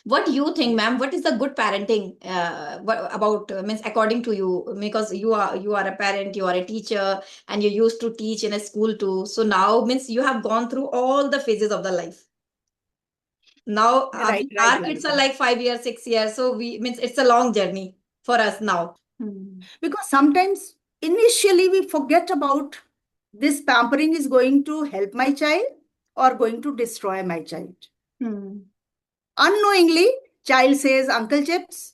What do you think, ma'am? What is the good parenting about means according to you? Because you are a parent, you are a teacher, and you used to teach in a school too. So now means you have gone through all the phases of the life. Now Right, right, our kids are Lalita. like 5 years, 6 years. So we means it's a long journey for us now. Hmm. Because sometimes initially we forget about this pampering is going to help my child or going to destroy my child. Hmm. Unknowingly, child says uncle chips,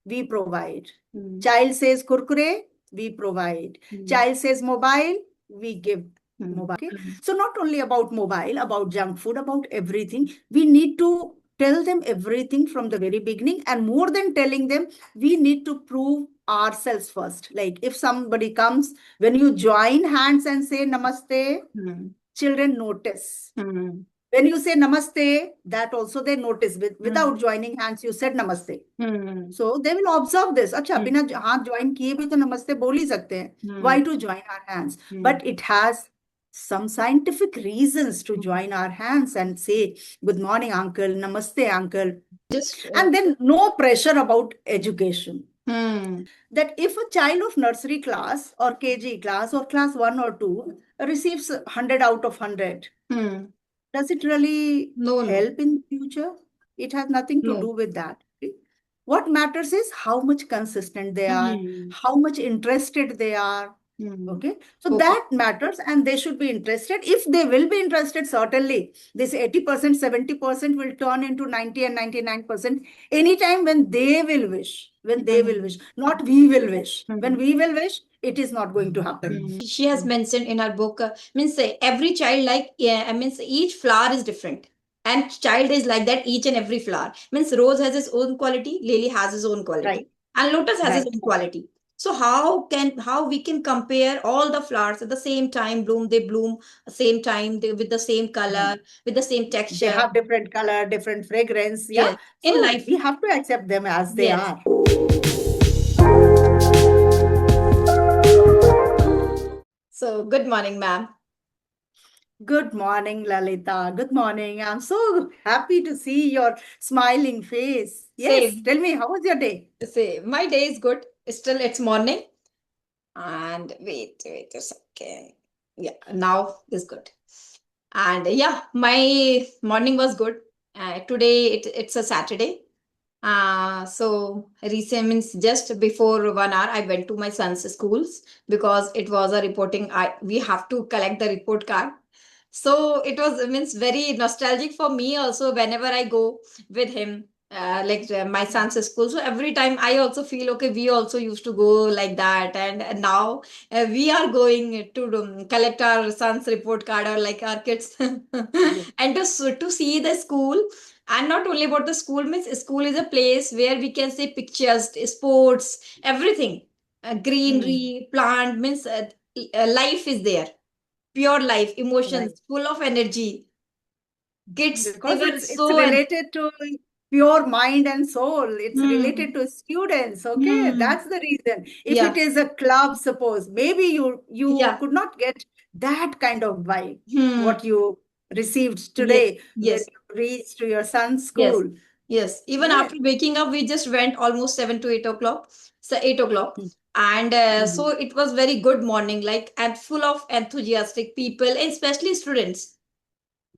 we provide. Hmm. Child says kurkure, we provide. Hmm. Child says mobile, we give Hmm. mobile. Okay. Hmm. So not only about mobile, about junk food, about everything, we need to tell them everything from the very beginning. And more than telling them, we need to prove ourselves first. Like if somebody comes, when you join hands and say namaste, Hmm. children notice. Hmm. When you say namaste, that also they notice. Hmm. Without joining hands, you said namaste. Hmm. So they will observe this. अच्छा Hmm. बिना हाथ join किए भी तो नमस्ते बोल ही सकते हैं. Hmm. Why to join our hands? Hmm. But it has some scientific reasons to Hmm. join our hands and say good morning uncle, namaste uncle. Just And then no pressure about education. hmm. That if a child of nursery class or KG class or class 1 or 2 receives 100 out of 100, Hmm. does it really No, no, help in future? It has nothing to no. do with that. What matters is how much consistent they are, Hmm. how much interested they are. Hmm. Okay. So Okay. that matters and they should be interested. If they will be interested, certainly this 80%, 70% will turn into 90 and 99% anytime when they will wish. When they will Hmm. wish, not we will wish. When Hmm. we will wish, it is not going to happen. She has mentioned in her book, means every child like yeah, means each flower is different, and child is like that each and every flower. Means rose has its own quality, lily has its own quality, Right, and lotus has its right. own quality. So how we can compare all the flowers at the same time bloom? They bloom same time with the same color, with the same They texture. have different color, different fragrance. Yeah. Yes, in So life. we have to accept them as they Yes. are. So good morning, ma'am. Good morning, Lalita. Good morning. I'm so happy to see your smiling face. Yes. Same. Tell me, how was your day? Say my day is good. Still, it's morning. And wait a second. Yeah, now is good. And yeah, my morning was good. Today it's a Saturday. So recent means just before 1 hour, I went to my son's schools because it was a reporting. We have to collect the report card. So it was means very nostalgic for me also whenever I go with him. Like my son's school. So every time I also feel okay, we also used to go like that. And now we are going to collect our son's report card or like our kids Yes. and to see the school. And not only about the school, means school is a place where we can see pictures, sports, everything, Hmm. greenery, plant, means life is there, pure life, Right. emotions, full of energy. Kids, they Because were it's so related to pure mind and soul. It's hmm, related to students. Okay, hmm, that's the reason. If it yeah, is a club, suppose maybe you yeah, could not get that kind of vibe hmm, what you received yes, today when yes, you reached to your son's yes, school. yes. Even Yes. after waking up, we just went almost 7 to 8 o'clock. So 8 o'clock. Hmm. And Hmm. so it was very good morning, like and full of enthusiastic people, and especially students,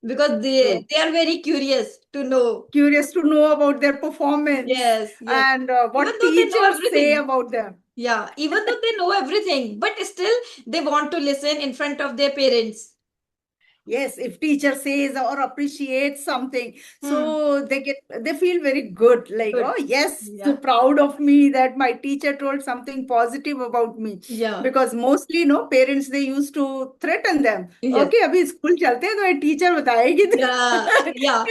because True. they are very curious to know. Curious to know about their performance Yes, yes. and Even what though they know teachers say everything. about them. Yeah, even though they know everything, but still they want to listen in front of their parents. Yes, if teacher says or appreciates something, Hmm. so they feel very good. Like, Good. oh yes, so Yeah. proud of me that my teacher told something positive about me. Yeah. Because mostly, no, parents they used to threaten them. Yes. Okay, अभी school चलते हैं तो ये teacher बताएगी. Yeah. Yeah.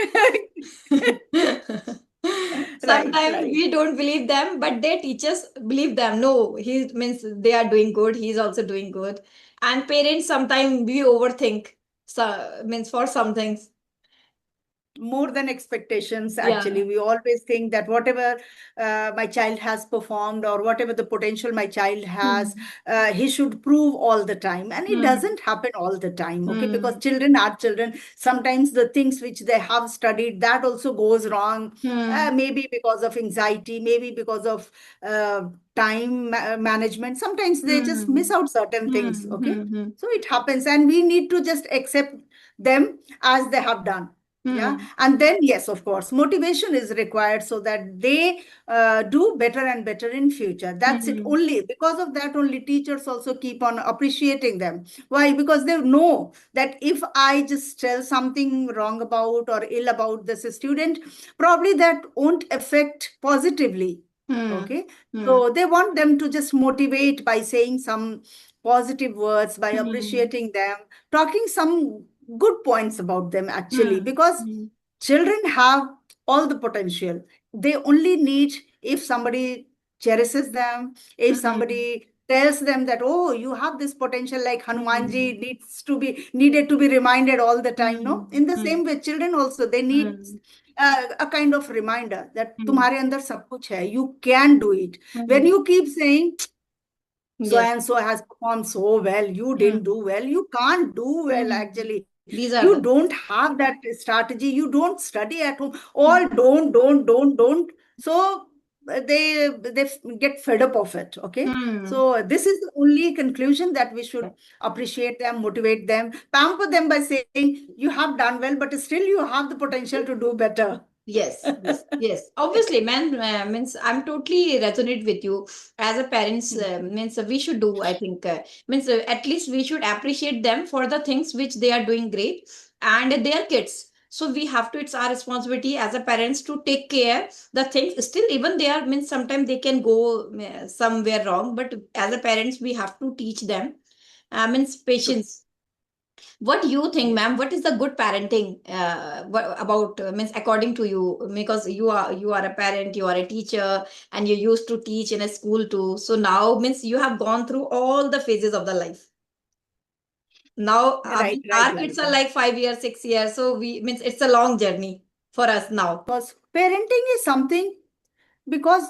Right, Sometimes right. we don't believe them, but their teachers believe them. No, he means they are doing good. He's also doing good. And parents sometimes we overthink. So means for some things. more than expectations. Yeah. Actually, we always think that whatever my child has performed, or whatever the potential my child has, Hmm. he should prove all the time, and it Hmm. doesn't happen all the time. Okay, because Hmm. children are children. Sometimes the things which they have studied, that also goes wrong. Hmm. Maybe because of anxiety, maybe because of time management. Sometimes they just miss Hmm. out certain things. Hmm. Okay, Hmm. so it happens, and we need to just accept them as they have done. Yeah, Hmm. and then yes, of course, motivation is required so that they do better and better in future. That's it. Hmm. Only because of that, only teachers also keep on appreciating them. Why? Because they know that if I just tell something wrong about or ill about this student, probably that won't affect positively. Hmm. Okay, Hmm. so they want them to just motivate by saying some positive words, by Hmm. appreciating them, talking some good points about them, actually, Hmm. because Hmm. children have all the potential. They only need, if somebody cherishes them, if Hmm. somebody tells them that, oh, you have this potential, like Hmm. Hanumanji needed to be reminded all the time. No, Hmm. in the Hmm. same way, children also, they need Hmm. a kind of reminder that Hmm. तुम्हारे अंदर सब कुछ है, you can do it. When Hmm. you keep saying so Yes. and so has performed so well, you didn't Hmm. do well, you can't do well, Hmm. actually. These are You the. don't have that strategy, you don't study at home, all Hmm. don't. So they get fed up of it. Okay, Hmm. so this is the only conclusion, that we should appreciate them, motivate them, pamper them by saying you have done well, but still you have the potential to do better. Yes, yes, yes. Obviously, man, means I'm totally resonate with you. As a parents, means we should do. I think means at least we should appreciate them for the things which they are doing great, and their kids. So we have to. It's our responsibility as a parents to take care the things. Still, even they are means sometimes they can go somewhere wrong, but as a parents we have to teach them. Means patience. What do you think, Yes. ma'am? What is the good parenting about means according to you? Because you are a parent, you are a teacher, and you used to teach in a school too. So now means you have gone through all the phases of the life. Now Right, right, our kids are Lalita. like 5 years, 6 years. So we means it's a long journey for us now. Because parenting is something, because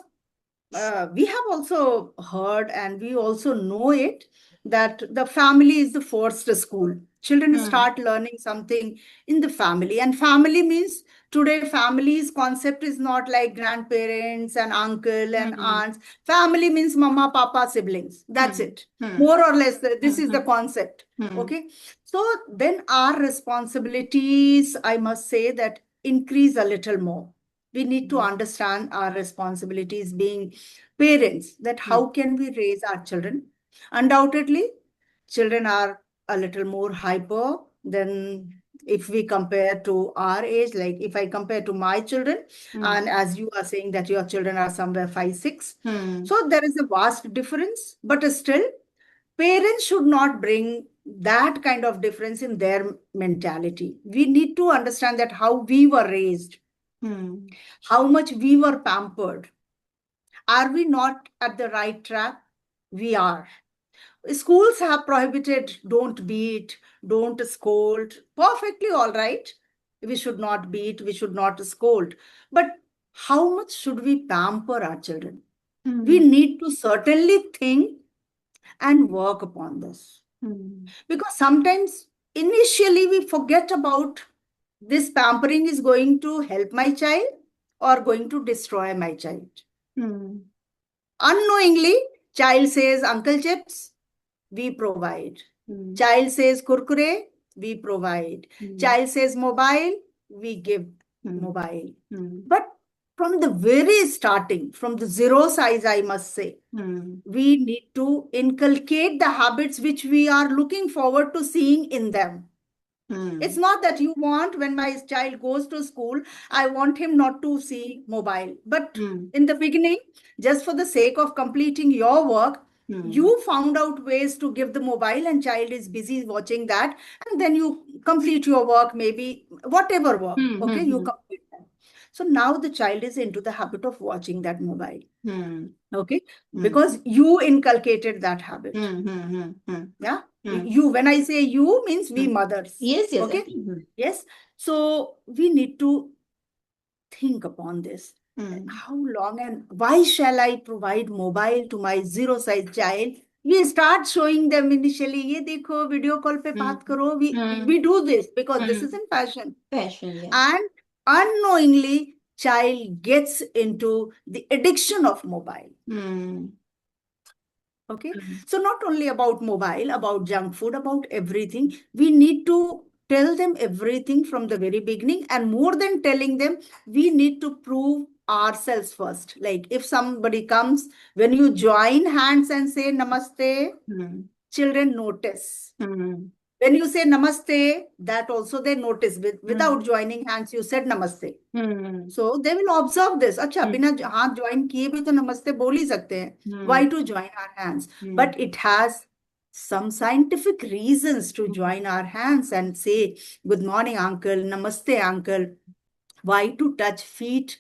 we have also heard and we also know it, that the family is the first school. Children Hmm. start learning something in the family, and family means, today family's concept is not like grandparents and uncle and Hmm. aunts. Family means mama, papa, siblings. That's Hmm. it. Hmm. More or less, this Hmm. is the Hmm. concept. Hmm. Okay. So then our responsibilities, I must say, that increase a little more. We need to understand our responsibilities being parents, that Hmm. how can we raise our children. Undoubtedly, children are a little more hyper than, if we compare to our age. Like if I compare to my children, Hmm. and as you are saying that your children are somewhere 5 6, Hmm. so there is a vast difference. But still, parents should not bring that kind of difference in their mentality. We need to understand that how we were raised, Hmm. how much we were pampered. Are we not at the right track? We are. Schools have prohibited don't beat, don't scold. Perfectly all right. We should not beat, we should not scold. But how much should we pamper our children? We Hmm. need to certainly think and work upon this. Hmm. Because sometimes initially we forget about, this pampering is going to help my child or going to destroy my child. Hmm. Unknowingly, child says uncle chips, we provide. Hmm. Child says kurkure, we provide. Hmm. Child says mobile, we give Hmm. mobile. Hmm. But from the very starting, from the zero size, I must say, Hmm. we need to inculcate the habits which we are looking forward to seeing in them. It's Hmm. not that you want, when my child goes to school, I want him not to see mobile. But Hmm. in the beginning, just for the sake of completing your work, Hmm. you found out ways to give the mobile, and child is busy watching that. And then you complete your work, maybe whatever work. Hmm. Okay, you Hmm. complete that. So now the child is into the habit of watching that mobile. Hmm. Okay, Hmm. because you inculcated that habit. Hmm. Hmm. Hmm. Hmm. Yeah. Hmm. When I say you, means we Hmm. mothers. Yes, yes. Okay? Yes. So we need to think upon this. Hmm. How long and why shall I provide mobile to my zero size child? We start showing them initially, ye dekho, video call pe Hmm. baat karo. Hmm. We do this because this is Hmm. in fashion. Passion, yeah. And unknowingly, child gets into the addiction of mobile. Hmm. Okay. Hmm. So not only about mobile, about junk food, about everything, we need to tell them everything from the very beginning. And more than telling them, we need to prove ourselves first. Like if somebody comes, when you join hands and say namaste, Hmm. children notice. Hmm. When you say namaste, that also they notice. Hmm. Without joining hands, you said namaste. Hmm. So they will observe this. अच्छा Hmm. बिना हाथ join किए भी तो नमस्ते बोल ही सकते हैं. Hmm. Why to join our hands? Hmm. But it has some scientific reasons to Hmm. join our hands and say good morning uncle, namaste uncle. Why to touch feet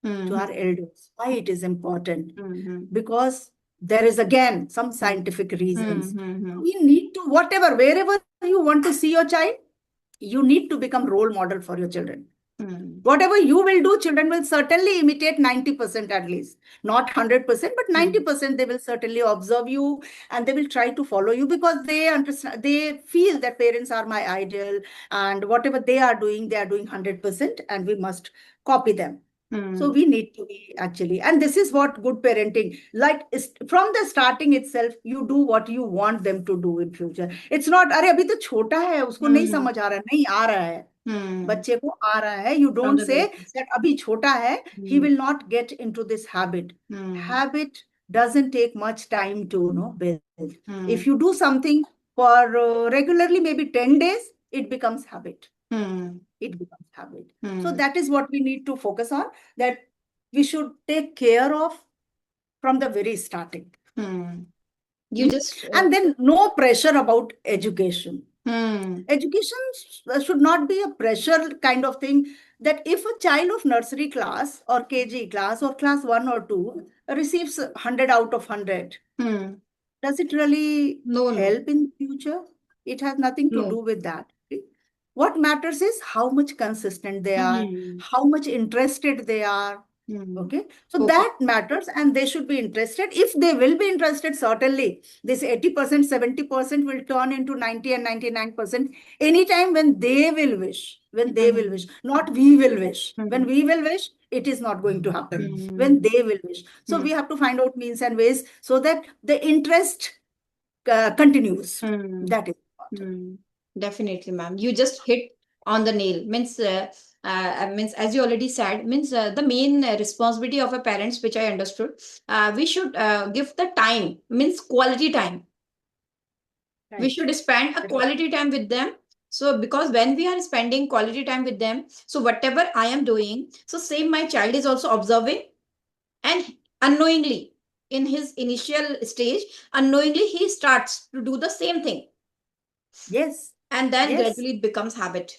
to Hmm. our elders? Why it is important? Hmm. Because there is again some Hmm. scientific Hmm. reasons. Hmm. We need to whatever wherever you want to see your child, you need to become role model for your children. Hmm. Whatever you will do, children will certainly imitate 90% at least. Not 100%, but Hmm. 90% they will certainly observe you and they will try to follow you because they understand, they feel that parents are my ideal and whatever they are doing 100% and we must copy them. So Hmm. we need to be actually, and this is what good parenting, like from the starting itself, you do what you want them to do in future. It's not, अरे अभी तो छोटा है, उसको नहीं Hmm. समझ आ रहा है, नहीं आ रहा है. Hmm. बच्चे को आ रहा है. You From don't the say very first. that अभी छोटा है, he Hmm. will not get into this habit. Hmm. Habit doesn't take much time to build. Hmm. If you do something for regularly, maybe 10 days, it becomes habit. Hmm. It becomes habit. So Hmm. that is what we need to focus on, that we should take care of from the very starting. Hmm. You Hmm? just. And then no pressure about education. Hmm. Education should not be a pressure kind of thing, that if a child of nursery class or KG class or class 1 or 2 receives 100 out of 100, Hmm. does it really No, no, help in future? It has nothing to no. do with that. What matters is how much consistent they are, Hmm. how much interested they are. Hmm. Okay, so Focus. that matters, and they should be interested. If they will be interested, certainly this 80%, 70% will turn into 90 and 99% anytime when they will wish. When they will wish, Hmm. not we will wish. When Hmm. we will wish, it is not going to happen. Hmm. When they will wish. So Hmm. we have to find out means and ways so that the interest continues. Hmm. That is important. Hmm. Definitely, ma'am. You just hit on the nail. Means as you already said, means the main responsibility of a parents, which I understood, we should give the time, means quality time. We Right. should spend a quality time with them. So because when we are spending quality time with them, so whatever I am doing, so same my child is also observing, and unknowingly in his initial stage, unknowingly he starts to do the same thing, Yes. and then Yes. gradually it becomes habit.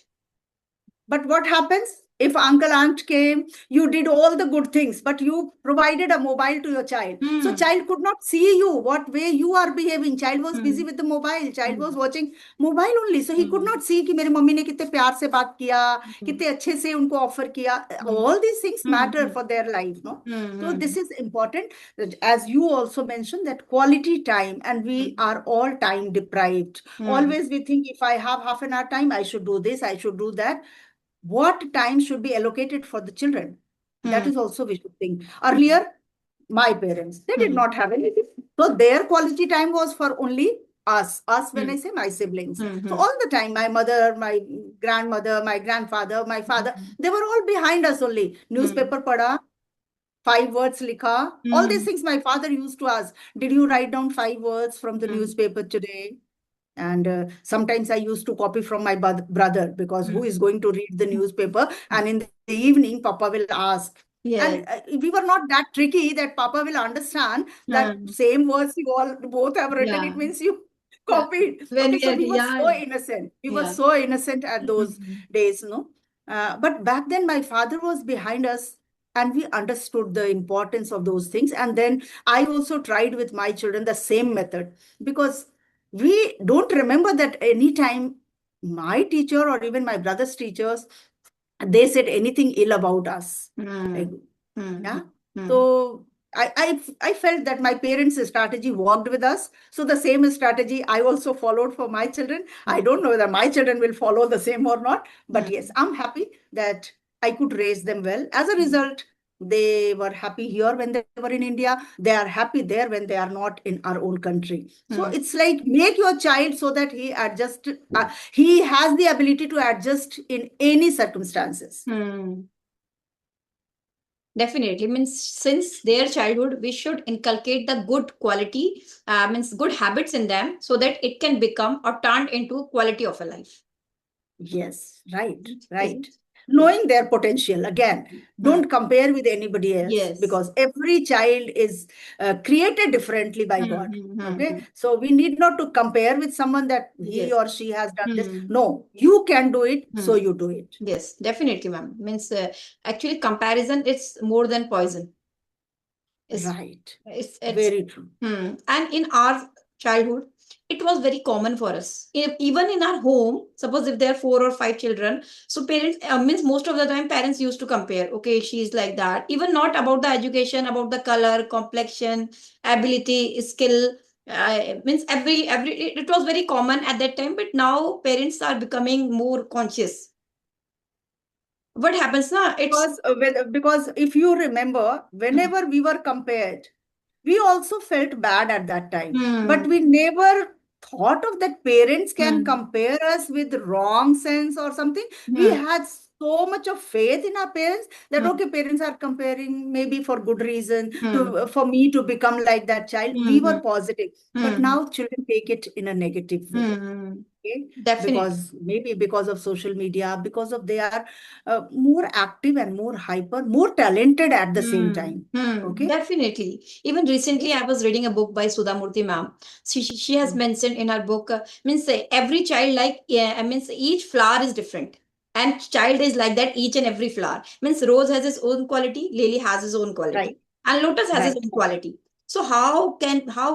But what happens if uncle aunt came, you did all the good things, but you provided a mobile to your child. So Hmm. child could not see you, what way you are behaving. Child was busy Hmm. with the mobile. Child was Hmm. watching mobile only. So he could Hmm. not see कि मेरे mummy ने कितने प्यार से बात किया, Hmm. कितने अच्छे से उनको ऑफर किया. Hmm. All these things matter Hmm. for their life, no? So Hmm. this is important. As you also mentioned, that quality time, and we Hmm. are all time deprived. Hmm. Always we think if I have half an hour time, I should do this, I should do that. What time should be allocated for the children? That Hmm. is also we should think. Hmm. Earlier, my parents, they did Hmm. not have anything. So their quality time was for only us. Us, when Hmm. I say my siblings. Hmm. So Hmm. all the time, my mother, my grandmother, my grandfather, my father, they were all behind us only. Hmm. Newspaper pada, 5 words likha. All these Hmm. things my father used to ask. Did you write down 5 words from the Hmm. newspaper today? And sometimes I used to copy from my brother, because who Hmm. is going to read the newspaper? And in the evening, Papa will ask. And Yes. we were not that tricky that Papa will understand that Hmm. same words you all both have written. It Yeah. means you Yeah. copied. When Okay, we so are, we were yeah. so innocent. We were Yeah. so innocent at those Hmm. days, no? But back then, my father was behind us, and we understood the importance of those things. And then I also tried with my children the same method, because we don't remember that any time my teacher or even my brother's teachers, they said anything ill about us. Like, Hmm. yeah. Hmm. Hmm. So I felt that my parents' strategy worked with us. So the same strategy I also followed for my children. I don't know whether my children will follow the same or not, but yes, Hmm. I'm happy that I could raise them well. As a result, they were happy here when they were in India. They are happy there when they are not in our own country. So Hmm. it's like make your child so that he adjust. He has the ability to adjust in any circumstances. Hmm. Definitely means since their childhood, we should inculcate the good quality, means good habits in them so that it can become or turned into quality of a life. Yes, right, right. Isn't it? Knowing their potential again, Hmm. don't compare with anybody else Yes. because every child is created differently by Hmm. God. Hmm. Hmm. Okay, Hmm. so we need not to compare with someone that he Yes. or she has done this. Hmm. No, you can do it, so Hmm. you do it. Yes, definitely, ma'am. Means actually comparison, it's more than poison. It's Right, it's very true. and in our childhood, it was very common for us. Even in our home, suppose if there are four or five children, so parents means most of the time parents used to compare. Okay, she's like that. Even not about the education, about the color, complexion, ability, skill. Means every it was very common at that time, but now parents are becoming more conscious. What happens now? It's Because if you remember, hmm, whenever we were compared, we also felt bad at that time. But hmm, we never thought of that parents can hmm, compare us with wrong sense or something. We hmm, had so much of faith in our parents that hmm, okay, parents are comparing maybe for good reason hmm, to for me to become like that child. We hmm, were positive. But hmm, now children take it in a negative way. hmm. Okay? Definitely. Because maybe because of social media, because of they are more active and more hyper, more talented at the same time. Okay. Definitely. Even recently, I was reading a book by Sudha Murthy ma'am. She has Mm. mentioned in her book, means every child like, yeah, I means each flower is different. And child is like that, each and every flower. Means rose has its own quality, lily has its own quality, Right, and lotus has its right. own quality. So how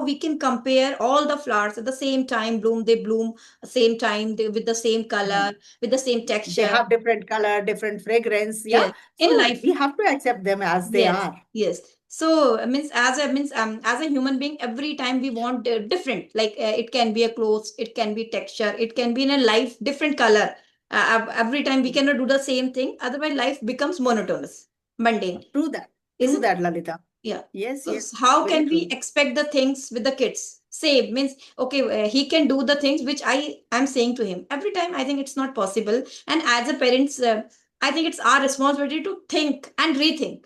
we can compare all the flowers at the same time bloom, they bloom same time, with the same color, Mm. with the same They texture. have different color, different fragrance. Yeah. Yes. In So life. we have to accept them as they Yes, are. yes. So means as a human being, every time we want different. Like it can be a clothes, it can be texture, it can be in a life different color. Every time we cannot do the same thing. Otherwise, life becomes monotonous, mundane. True that. True Isn't it? that, Lalita. Yeah. Yes, So yes. how Very can we true. expect the things with the kids? Same means okay, he can do the things which I am saying to him. Every time, I think it's not possible. And as a parents, I think it's our responsibility to think and rethink.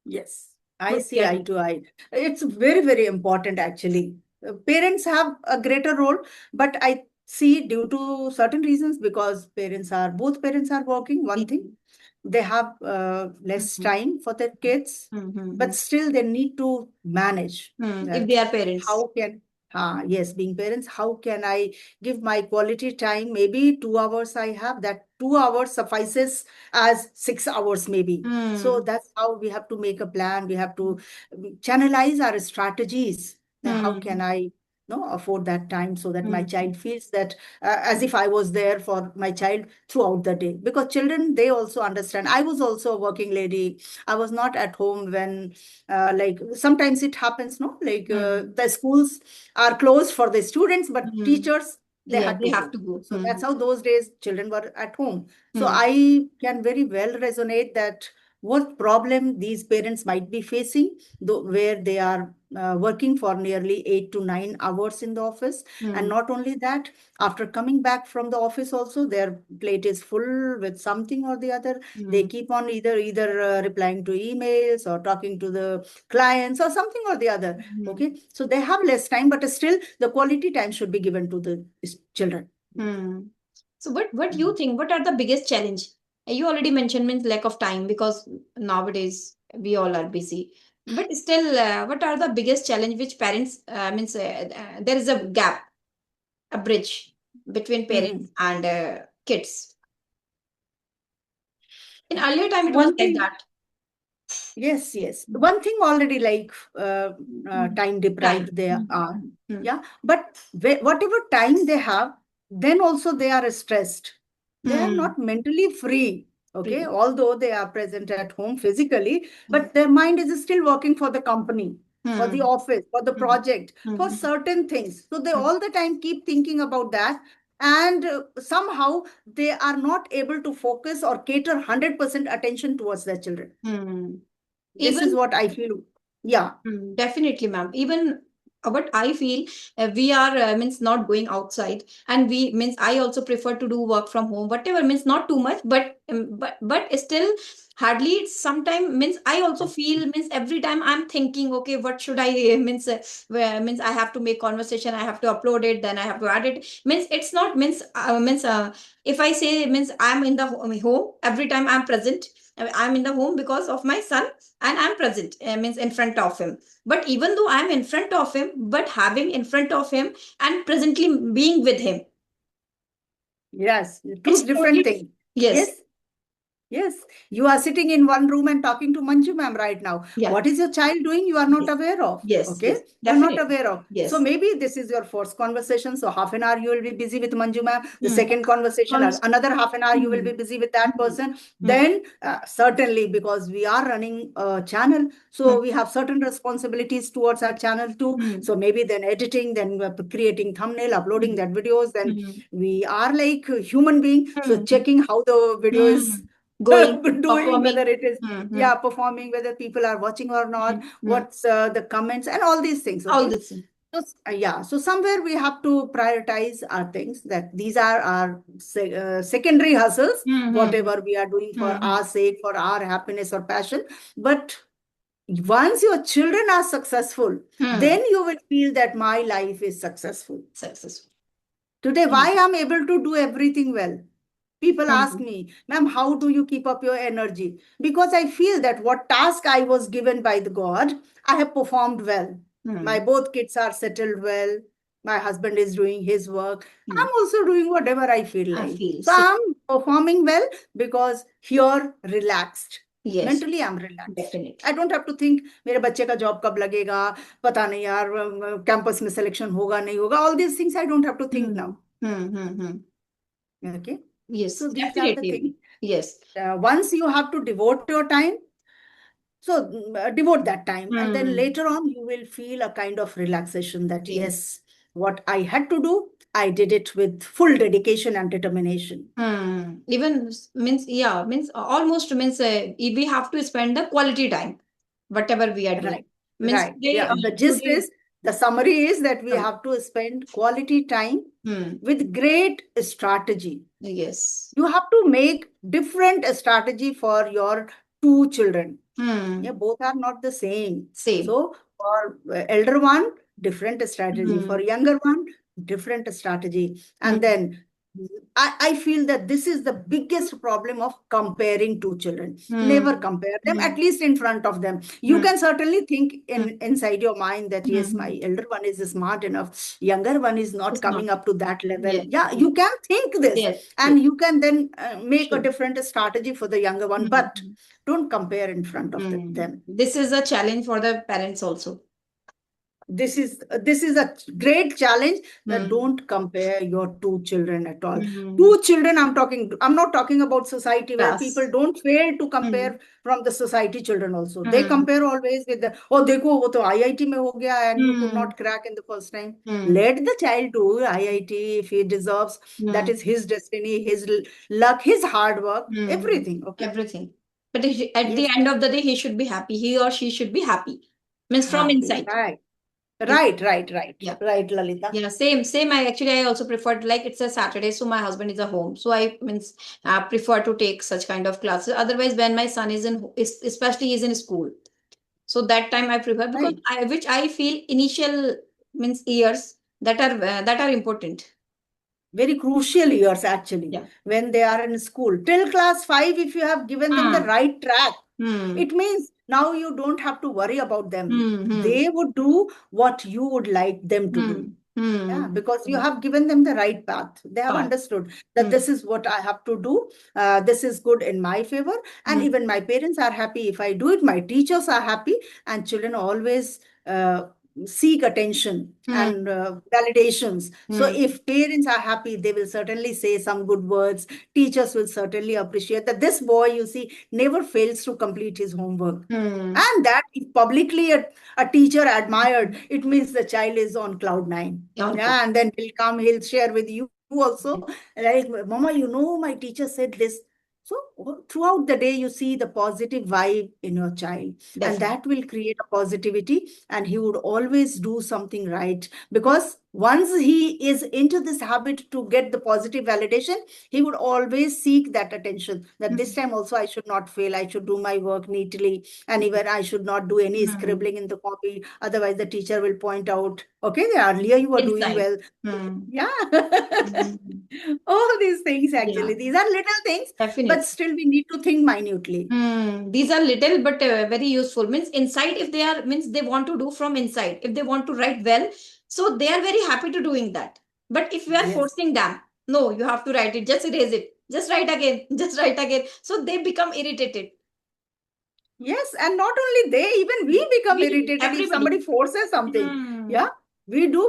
Yes, I What see we are eye doing. to eye. It's very, very important actually. Parents have a greater role, but I see due to certain reasons because both parents are working, one thing, they have less Mhm. time for their kids, but Mhm. still they need to manage If that. they are parents. How can, yes, being parents, how can I give my quality time? Maybe 2 hours I have, that 2 hours suffices as 6 hours maybe. So Hmm. that's how we have to make a plan. We have to channelize our strategies. Now, how can Hmm. I no afford that time so that my Hmm. child feels that as if I was there for my child throughout the day? Because children, they also understand. I was also a working lady. I was not at home when like sometimes it happens, no, like Hmm. the schools are closed for the students, but Hmm. teachers, they Yeah, had they to have go. to go. So that's how those days children were at home. So Hmm. I can very well resonate that what problem these parents might be facing, though, where they are working for nearly 8 to 9 hours in the office. And Hmm. not only that, after coming back from the office also, their plate is full with something or the other. They Hmm. keep on either replying to emails or talking to the clients or something or the other. Hmm. Okay, so they have less time, but still the quality time should be given to the children. Hmm. So what you think? What are the biggest challenge? You already mentioned means lack of time because nowadays we all are busy. But still, what are the biggest challenge which parents means there is a gap, a bridge between parents Mhm. and kids. In earlier time, it was One like thing, that. Yes, yes. One thing already like time Time. deprived they are. Mm. Yeah. But whatever time they have, then also they are stressed. They are Mm. not mentally free. Okay. Free. Although they are present at home physically, Mm. but their mind is still working for the company, for the Mm. office, for the Mm. project, for Mm. certain things. So they Mm. all the time keep thinking about that. And somehow they are not able to focus or cater 100% attention towards their children. Mm. This is Even what I feel. Yeah, Definitely, ma'am. Even what I feel, we are means not going outside, and we means I also prefer to do work from home. Whatever means not too much, but still hardly. Sometime means I also feel means every time I'm thinking, okay, what should I means where means I have to make conversation, I have to upload it, then I have to add it. Means it's not means if I say means I'm in the home every time I'm present. I'm in the home because of my son and I'm present means in front of him, but even though I'm in front of him but having in front of him and presently being with him, yes, it's two different totally things. yes. Yes, yes. You are sitting in one room and talking to Manju ma'am right now. Yeah. What is your child doing? You are not Yes, aware of. yes, Okay? yes, You're not definitely. aware of. So Yes. maybe this is your first conversation. So half an hour you will be busy with Manju ma'am. The Hmm. second conversation, Cons- another half an hour you will hmm. be busy with that Hmm. person. Hmm. Then certainly because we are running a channel, Hmm. so we have certain responsibilities towards our channel too. Hmm. So maybe then editing, then creating thumbnail, uploading Hmm. that videos, then Hmm. we are like a human being. So Hmm. checking how the video Hmm. is Going, doing, whether performing. it is, Hmm. Hmm. yeah, performing, whether people are watching or not, Hmm. Hmm. what's the comments and all these things. All Okay. this. So, yeah, so somewhere we have to prioritize our things, that these are our secondary hustles, Hmm. Hmm. whatever we are doing for Hmm. our sake, for our happiness or passion. But once your children are successful, Hmm. then you will feel that my life is successful. Successful. Today, Hmm. why I'm able to do everything well? People ask Hmm. me, ma'am, how do you keep up your energy? Because I feel that what task I was given by the God, I have performed well. My Hmm. both kids are settled well. My husband is doing his work. Hmm. I'm also doing whatever I feel I like. feel So same. I'm performing well because here relaxed. Yes, Mentally, I'm relaxed. definitely. I don't have to think मेरे बच्चे का job कब लगेगा, पता नहीं यार campus में selection होगा नहीं होगा. All these things I don't have to think Hmm. now. Hmm. Hmm. Hmm. Okay. Yes, So these are the things. definitely. Yes. Once you have to devote your time, so devote that time, and then Hmm. later on you will feel a kind of relaxation that Same. yes, what I had to do, I did it with full dedication and determination. Even means yeah means almost means we have to spend the quality time, whatever we are doing. Right, Means right. today Yeah, the gist today. is, the summary is that we um, have to spend quality time hmm. with great strategy. Yes. You have to make different strategy for your two children. Yeah, Hmm. both are not the same. Same. So for elder one, different strategy. For Hmm. younger one, different strategy. And Hmm. then I feel that this is the biggest problem of comparing two children. Never Hmm. compare them, at Hmm. least in front of them. You Hmm. can certainly think Hmm. inside your mind that Hmm. yes, Hmm. my elder one is smart enough, younger one is not It's not. coming up to that level. Yes. Yeah, Yes. you can think this, Yes. Yes. and you can then make a Sure. different strategy for the younger one. But Hmm. don't compare in front of them. This is a challenge for the parents also. This is a great challenge, that Hmm. don't compare your two children at all. Hmm. Two children, I'm not talking about society where people Class. don't fail to Hmm. compare from the society children also. They Hmm. compare always with the, oh देखो वो तो IIT में हो गया and you could Hmm. not crack in the first time. Hmm. Let the child do IIT if he deserves. That Hmm. is his destiny, his luck, his hard work, Hmm. everything. Okay. Everything. But at the Yes. end of the day, he should be happy. He or she should be happy. Means from Happy. inside. Right. Is Right, right, right. yeah. Right, Lalita. Yeah, same. I also preferred like it's a Saturday, so my husband is at home. So I means prefer to take such kind of classes. Otherwise, when my son especially he's in school, so that time I prefer because Right. which I feel initial means years that are important. Very crucial years actually, Yeah. when they are in school till class 5. If you have given them the Hmm. right track, Hmm. it means now you don't have to worry about them. Hmm. Hmm. They would do what you would like them to Hmm. do. Yeah, Hmm. because you have given them the right path. They have Path. understood that Hmm. this is what I have to do. This is good in my favor. And Hmm. even my parents are happy if I do it. My teachers are happy. And children always seek attention Hmm. and validations. So Hmm. if parents are happy, they will certainly say some good words. Teachers will certainly appreciate that this boy, you see, never fails to complete his homework. Hmm. And that if publicly a teacher admired, it means the child is on cloud nine. On cloud. Yeah, and then he'll share with you also, like, Mama, my teacher said this. So throughout the day, you see the positive vibe in your child, and Definitely. that will create a positivity, and he would always do something right. Because once he is into this habit to get the positive validation, he would always seek that attention, that this Hmm. time also I should not fail, I should do my work neatly, and even I should not do any Hmm. scribbling in the copy. Otherwise, the teacher will point out, okay, earlier you were doing Inside. well. Hmm. Yeah. Hmm. All these things, Yeah. actually. These are little things, but Definitely. still we need to think minutely. Hmm. These are little but very useful. Means inside, if they are, means they want to do from inside. If they want to write well, so they are very happy to doing that. But if we are Yes. forcing them, no, you have to write it. Just erase it. Just write again. Just write again. So they become irritated. Yes, and not only they, even we become We, irritated if everybody. somebody forces something. Hmm. Yeah, we do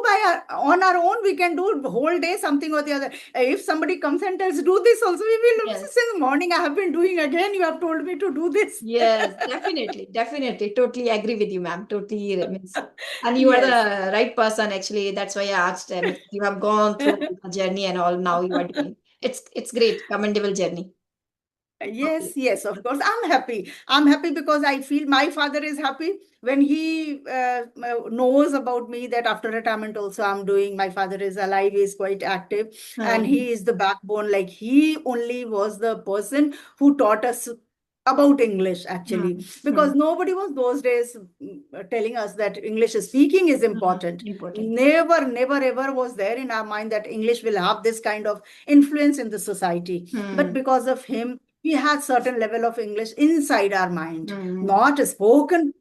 on our own. We can do the whole day something or the other. If somebody comes and tells, "Do this also," we will. Yes. Since morning, I have been doing again. You have told me to do this. Yes, definitely, definitely. Totally agree with you, ma'am. Totally means, and you are Yes. the right person actually. That's why I asked. You have gone through the journey and all. Now you are doing. It's great, commendable journey. Yes, Okay. yes, of course. I'm happy. I'm happy because I feel my father is happy when he knows about me that after retirement also I'm doing. My father is alive, he is quite active, and Hmm. he is the backbone. Like he only was the person who taught us about English Hmm. actually, Hmm. because nobody was those days telling us that English speaking is Hmm. important. Important. Never, never, ever was there in our mind that English will have this kind of influence in the society. But Hmm. because of him, we had certain level of English inside our mind, Hmm. not spoken.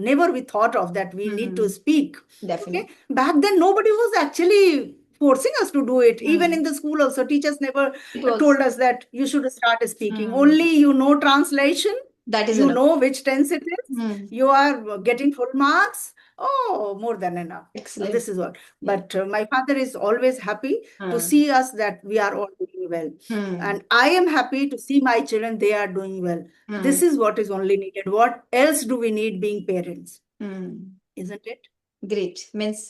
Never we thought of that we need to Hmm. speak. Okay, Definitely. back then nobody was actually forcing us to do it. Even Hmm. in the school also, teachers never It was. told us that you should start speaking. Hmm. Only you know translation, That is you enough. know which tense it is, Hmm. you are getting full marks. Oh, more than enough. Excellent. This is what. Yeah. But my father is always happy to Hmm. see us that we are all doing well. Hmm. And I am happy to see my children, they are doing well. Hmm. This is what is only needed. What else do we need being parents? Hmm. Isn't it? Great. Means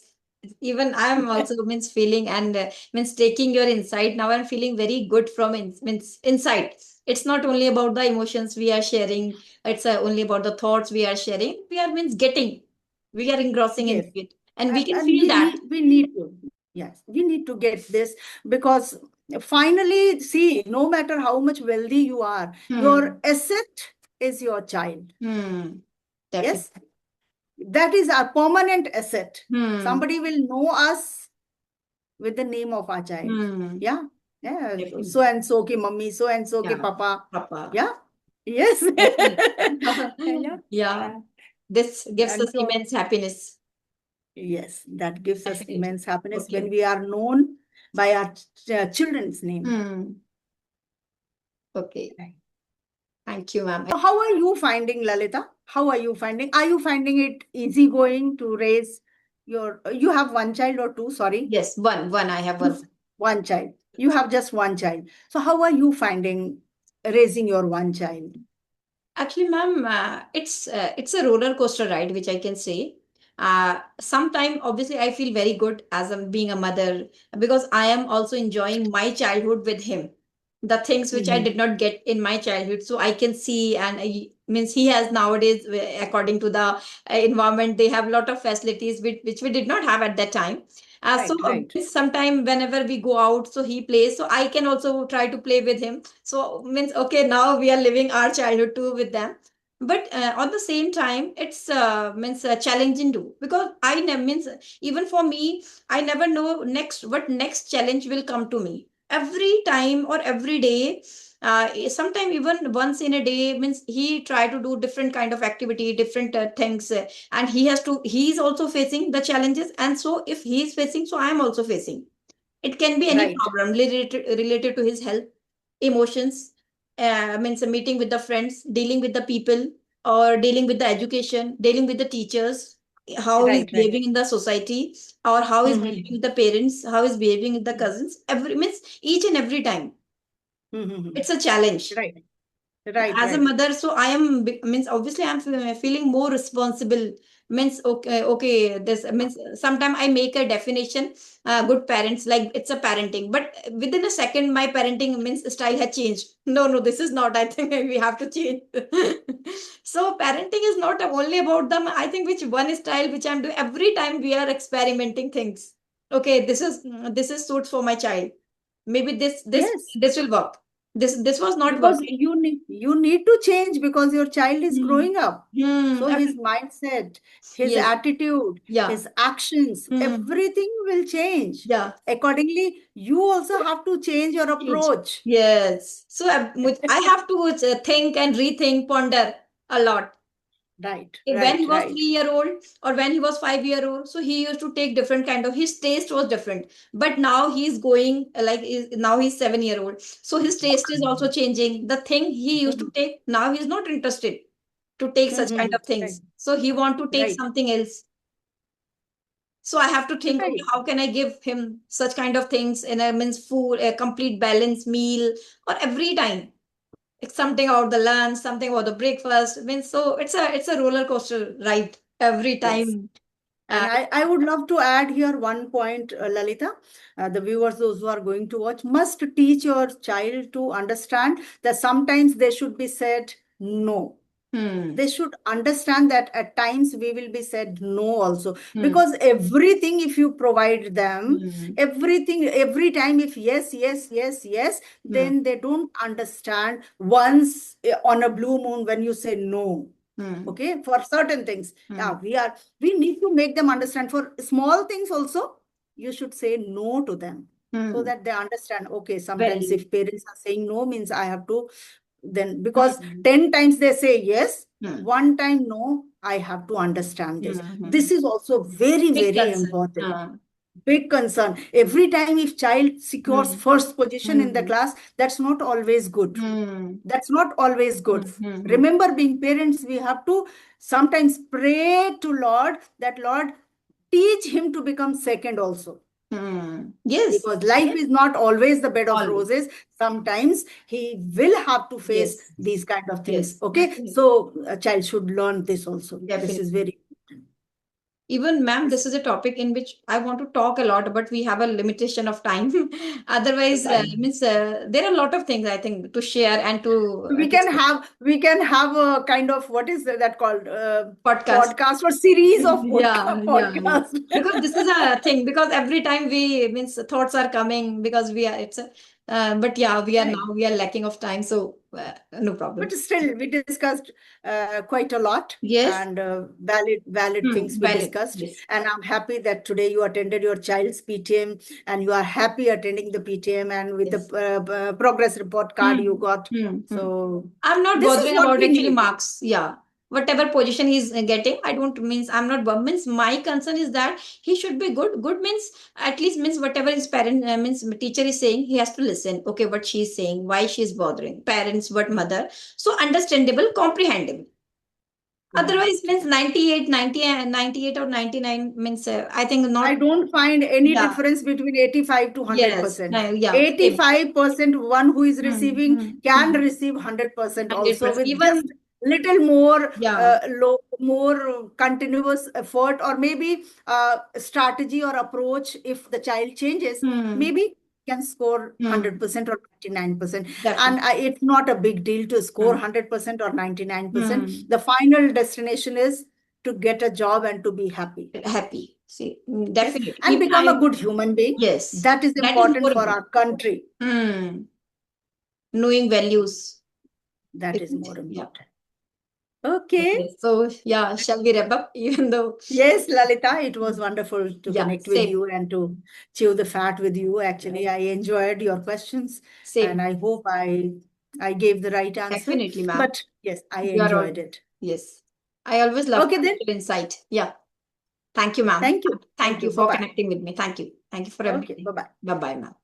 even I'm also means feeling and means taking your insight. Now I'm feeling very good from means inside. It's not only about the emotions we are sharing. It's only about the thoughts we are sharing. We are means getting. We are engrossing into Yes. it, and we can And feel that. we need to. Yes, we need to get this, because finally, see, no matter how much wealthy you are, your Hmm. asset is your child. Hmm. Yes, Definitely. that is our permanent asset. Hmm. Somebody will know us with the name of our child. Hmm. Yeah. Yeah. Definitely. So and so ki mummy, so and so ki Yeah. papa. Papa. Yeah. Yes. Definitely. Yeah. Yeah. This gives And us so, immense happiness. yes, that gives us Definitely. immense happiness when Okay. we are known by our children's name. Hmm. Okay. Right. Thank you, ma'am. So how are you finding, Lalita? How are you finding? Are you finding it easygoing to raise you have one child or two? Sorry, Yes, one. I have one. one child. You have just one child. So how are you finding raising your one child? Actually, ma'am, it's a roller coaster ride, which I can say. Sometime, obviously, I feel very good as I'm being a mother because I am also enjoying my childhood with him. The things which I Mhm. did not get in my childhood, so I can see and means he has nowadays, according to the environment, they have a lot of facilities which we did not have at that time. So Right, right. sometime whenever we go out, so he plays, so I can also try to play with him. So means okay, now we are living our childhood too with them. But at the same time, it's means challenging too because means even for me, I never know next what next challenge will come to me. Every time or every day, Sometimes even once in a day means he try to do different kind of activity, different things, and he's also facing the challenges. And so if he's facing, so I am also facing. It can be any Right. problem related to his health, emotions, means a meeting with the friends, dealing with the people, or dealing with the education, dealing with the teachers, how he's Right. Right. behaving in the society, or how he's Mm-hmm. behaving with the parents, how he's behaving with the cousins. Every means each and every time, Mm-hmm. it's a challenge Right. Right. as a Right. mother. So I am means obviously I'm feeling more responsible. Means okay, this means sometimes I make a definition, good parents, like it's a parenting, but within a second my parenting means style had changed. No, this is not, I think we have to change. So parenting is not only about them, I think, which one style which I'm doing. Every time we are experimenting things. Okay, this is suits for my child. Maybe this this Yes. this will work. This was not Because working. you need to change because your child is Hmm. growing up. Hmm. So his mindset, his Yes. attitude, Yeah. his actions, Hmm. everything will change. Yeah. Accordingly, you also have to change your Change. approach. Yes. So I have to think and rethink, ponder a lot. Right, When he right, was right. 3 year old or when he was 5 year old, so he used to take different kind of, his taste was different. But now he's going now he's 7 year old. So his taste is also changing. The thing he used to Mhm. take, now he's not interested to take such kind Mhm. of Right, things. So he want to take right, something else. So I have to think, okay, right. how can I give him such kind of things in a means food, a complete balanced meal, or every time. It's something about the lunch, something about the breakfast. Means so it's a roller coaster ride every Yes. time. And Uh, I would love to add here one point, Lalita. The viewers, those who are going to watch, must teach your child to understand that sometimes they should be said no. hmm, They should understand that at times we will be said no also, hmm, because everything if you provide them, hmm, everything every time, if yes, yes, yes, yes, hmm, then they don't understand once on a blue moon when you say no. hmm, Okay, for certain things, hmm, yeah, we need to make them understand. For small things also, you should say no to them, so hmm. that they understand, okay, sometimes Value. if parents are saying no means I have to, then because Hmm, 10 times they say yes, hmm, one time no, I have to understand hmm, this. hmm. This is also very, Big very concern. important. Big concern. Every time if child secures Hmm, first position in the hmm, class, that's not always good. hmm, That's not always hmm, good. hmm, hmm, Remember, being parents, we have to sometimes pray to Lord that Lord teach him to become second also, Yes. because life is not always the bed of Always. roses. Sometimes he will have to face Yes. these kind of things. Yes. Okay, Definitely. so a child should learn this also. This is Definitely. very important. Even, ma'am, Yes. this is a topic in which I want to talk a lot, but we have a limitation of time. Otherwise, Right. means there are a lot of things I think to share and to we can discuss. have we can have a kind of, what is that called, Podcast. podcast or series of Yeah. podcast. Because this is a thing. Because every time we means thoughts are coming, because we are it's a. But yeah, Right. we are lacking of time, so no But problem. still, we discussed quite a lot, Yes. and valid things we Valid. discussed. Yes. And I'm happy that today you attended your child's PTM, and you are happy attending the PTM, and with the Yes. progress report card you Hmm. got. Hmm. Hmm. So I'm not this is bothering what about we actually need. marks. Yeah. Whatever position he's getting, I don't means I'm not means my concern is that he should be good. Good means at least means whatever his parent means teacher is saying, he has to listen. Okay, what she's saying, why she's bothering parents, what mother. So understandable, comprehensible. Otherwise Correct. means 98, 90, 98 or 99 means I think I not. don't find any Yeah. difference between 85 to Yes. 100%. No, yeah. Same. 85% one who is receiving can Hmm. receive 100% also, 100%. with Even, just little more yeah. more continuous effort, or maybe strategy or approach. If the child changes, Hmm. maybe can score Hmm. 100% or 99%. And Definitely. it's not a big deal to score Hmm. 100% or 99%. Hmm. The final destination is to get a job and to be happy. Happy. See, Yes, definitely. and Even become a I, good human being. yes, That is that is important more for important. our country. Hmm. Knowing values, That is isn't it? more Yeah. important. Okay. Okay. So, yeah, shall we wrap up? Even though, Yes, Lalita, it was wonderful to yeah, connect with same. you and to chew the fat with you. Actually, Right. I enjoyed your questions, and Same. I hope I I gave the right answer. Definitely, ma'am. But yes, I You are all, enjoyed it. yes. I always love Okay, then. your insight. Yeah. Thank you, ma'am. Thank you. Thank Thank you you. for Bye-bye. connecting with me. Thank you. Thank you for Okay, everything. bye-bye. Bye bye, ma'am.